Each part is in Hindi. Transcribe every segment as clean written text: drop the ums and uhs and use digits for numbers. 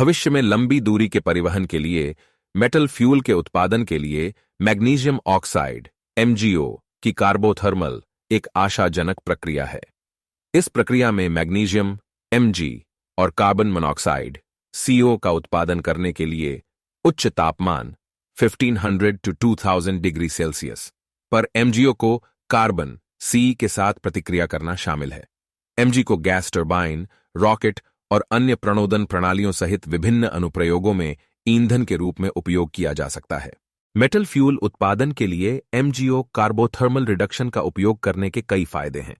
भविष्य में लंबी दूरी के परिवहन के लिए मेटल फ्यूल के उत्पादन के लिए मैग्नीशियम ऑक्साइड MgO की कार्बोथर्मल एक आशाजनक प्रक्रिया है। इस प्रक्रिया में मैग्नीशियम Mg और कार्बन मोनोऑक्साइड CO का उत्पादन करने के लिए उच्च तापमान 1500 to 2000 डिग्री सेल्सियस पर MgO को कार्बन C के साथ प्रतिक्रिया करना शामिल है। Mg को गैस टरबाइन, रॉकेट और अन्य प्रणोदन प्रणालियों सहित विभिन्न अनुप्रयोगों में ईंधन के रूप में उपयोग किया जा सकता है। मेटल फ्यूल उत्पादन के लिए MgO कार्बोथर्मल रिडक्शन का उपयोग करने के कई फायदे हैं।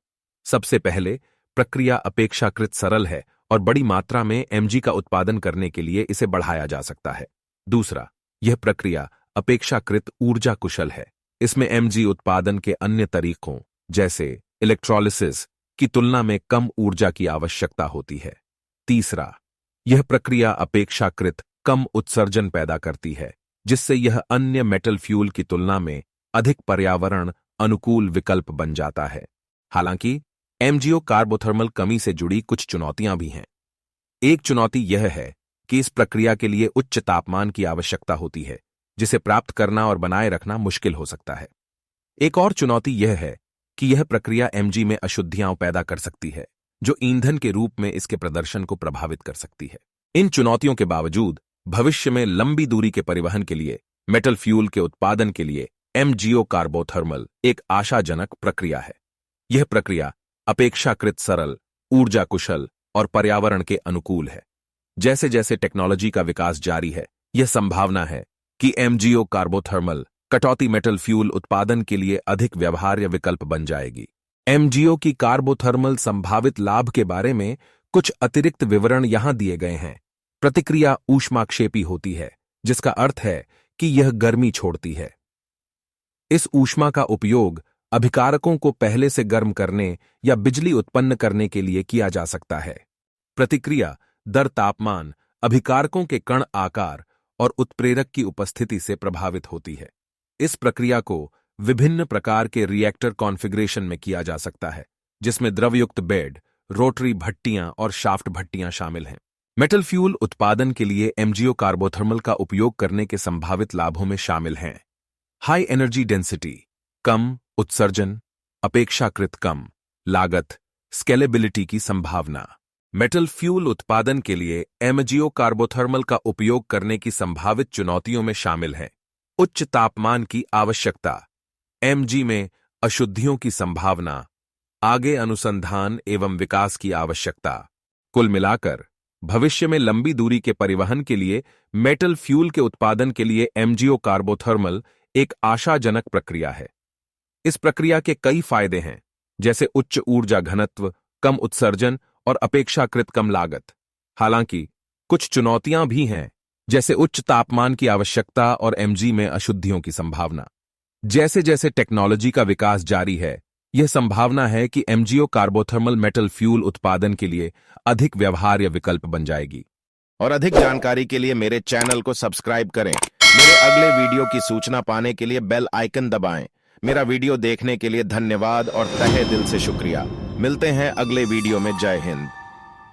सबसे पहले, प्रक्रिया अपेक्षाकृत सरल है और बड़ी मात्रा में Mg का उत्पादन करने के लिए इसे बढ़ाया जा सकता है। दूसरा, यह प्रक्रिया अपेक्षाकृत ऊर्जा कुशल है। इसमें Mg उत्पादन के अन्य तरीकों जैसे इलेक्ट्रोलिसिस की तुलना में कम ऊर्जा की आवश्यकता होती है। तीसरा, यह प्रक्रिया अपेक्षाकृत कम उत्सर्जन पैदा करती है, जिससे यह अन्य मेटल फ्यूल की तुलना में अधिक पर्यावरण अनुकूल विकल्प बन जाता है। हालांकि MgO कार्बोथर्मल कमी से जुड़ी कुछ चुनौतियां भी हैं। एक चुनौती यह है कि इस प्रक्रिया के लिए उच्च तापमान की आवश्यकता होती है, जिसे प्राप्त करना और बनाए रखना मुश्किल हो सकता है। एक और चुनौती यह है कि यह प्रक्रिया Mg में अशुद्धियां पैदा कर सकती है, जो ईंधन के रूप में इसके प्रदर्शन को प्रभावित कर सकती है। इन चुनौतियों के बावजूद भविष्य में लंबी दूरी के परिवहन के लिए मेटल फ्यूल के उत्पादन के लिए MgO कार्बोथर्मल एक आशाजनक प्रक्रिया है। यह प्रक्रिया अपेक्षाकृत सरल, ऊर्जा कुशल और पर्यावरण के अनुकूल है। जैसे जैसे टेक्नोलॉजी का विकास जारी है, यह संभावना है कि MgO कार्बोथर्मल कटौती मेटल फ्यूल उत्पादन के लिए अधिक व्यवहार्य विकल्प बन जाएगी। MgO की कार्बोथर्मल संभावित लाभ के बारे में कुछ अतिरिक्त विवरण यहां दिए गए हैं। प्रतिक्रिया ऊष्माक्षेपी होती है, जिसका अर्थ है कि यह गर्मी छोड़ती है। इस ऊष्मा का उपयोग अभिकारकों को पहले से गर्म करने या बिजली उत्पन्न करने के लिए किया जा सकता है। प्रतिक्रिया दर तापमान, अभिकारकों के कण आकार और उत्प्रेरक की उपस्थिति से प्रभावित होती है। इस प्रक्रिया को विभिन्न प्रकार के रिएक्टर कॉन्फ़िगरेशन में किया जा सकता है, जिसमें द्रवयुक्त बेड, रोटरी भट्टियां और शाफ्ट भट्टियां शामिल हैं। मेटल फ्यूल उत्पादन के लिए MgO कार्बोथर्मल का उपयोग करने के संभावित लाभों में शामिल हैं हाई एनर्जी डेंसिटी, कम उत्सर्जन, अपेक्षाकृत कम लागत, स्केलेबिलिटी की संभावना। मेटल फ्यूल उत्पादन के लिए MgO कार्बोथर्मल का उपयोग करने की संभावित चुनौतियों में शामिल है उच्च तापमान की आवश्यकता, Mg में अशुद्धियों की संभावना, आगे अनुसंधान एवं विकास की आवश्यकता। कुल मिलाकर भविष्य में लंबी दूरी के परिवहन के लिए मेटल फ्यूल के उत्पादन के लिए MgO कार्बोथर्मल एक आशाजनक प्रक्रिया है। इस प्रक्रिया के कई फायदे हैं, जैसे उच्च ऊर्जा घनत्व, कम उत्सर्जन और अपेक्षाकृत कम लागत। हालांकि कुछ चुनौतियां भी हैं, जैसे उच्च तापमान की आवश्यकता और Mg में अशुद्धियों की संभावना। जैसे जैसे टेक्नोलॉजी का विकास जारी है, यह संभावना है कि MgO कार्बोथर्मल मेटल फ्यूल उत्पादन के लिए अधिक व्यवहार्य विकल्प बन जाएगी। और अधिक जानकारी के लिए मेरे चैनल को सब्सक्राइब करें। मेरे अगले वीडियो की सूचना पाने के लिए बेल आइकन दबाएं। मेरा वीडियो देखने के लिए धन्यवाद और तहे दिल से शुक्रिया। मिलते हैं अगले वीडियो में। जय हिंद।